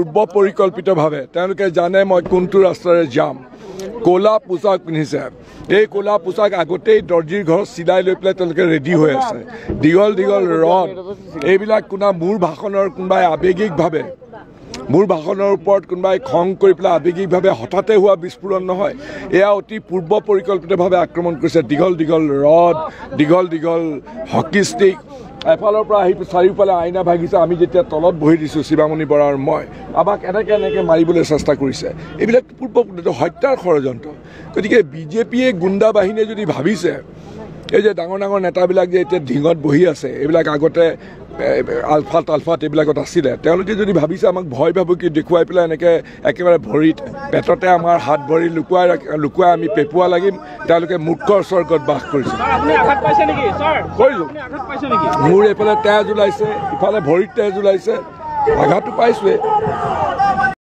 পূৰ্ব পৰিকল্পিতভাৱে তেওঁলোকে জানে মই কোনটো ৰাস্তাৰে যাম ক'লা পোচাক পিন্ধিছে এই ক'লা পোচাক আগতেই দৰ্জীৰ ঘৰত চিলাই লৈ পেলাই তেওঁলোকে ৰেডি হৈ আছে দীঘল দীঘল ৰড এইবিলাক কোনা মোৰ ভাষণৰ কোনোবাই আৱেগিকভাৱে মোৰ ভাষণৰ ওপৰত কোনোবাই খং কৰি পেলাই আৱেগিকভাৱে হঠাতে হোৱা বিস্ফোৰণ নহয় এয়া অতি পূৰ্ব পৰিকল্পিতভাৱে আক্ৰমণ কৰিছে দীঘল দীঘল ৰড দীঘল দীঘল হকি ষ্টিক এফালৰ পৰা আহি চাৰিওফালে আইনা ভাগিছে আমি যেতিয়া তলত বহি দিছোঁ শিৱামণি বৰা আৰু মই আমাক এনেকৈ মাৰিবলৈ চেষ্টা কৰিছে এইবিলাক পূৰ্ব হত্যাৰ ষড়যন্ত্ৰ গতিকে বিজেপিয়ে গুণ্ডা বাহিনীয়ে যদি ভাবিছে এই যে ডাঙৰ ডাঙৰ নেতাবিলাক যে এতিয়া ঢিঙত বহি আছে এইবিলাক আগতে আলফাত এইবিলাকত আছিলে তেওঁলোকে যদি ভাবিছে আমাক ভয় ভাবুকি দেখুৱাই পেলাই এনেকৈ একেবাৰে ভৰিত পেটতে আমাৰ হাত ভৰি লুকুৱাই আমি পেপুৱা লাগিম তেওঁলোকে মূৰ্খৰ স্বৰ্গত বাস কৰিছে মোৰ এইফালে তেজ ওলাইছে ইফালে ভৰিত তেজ ওলাইছে আঘাতটো পাইছোৱে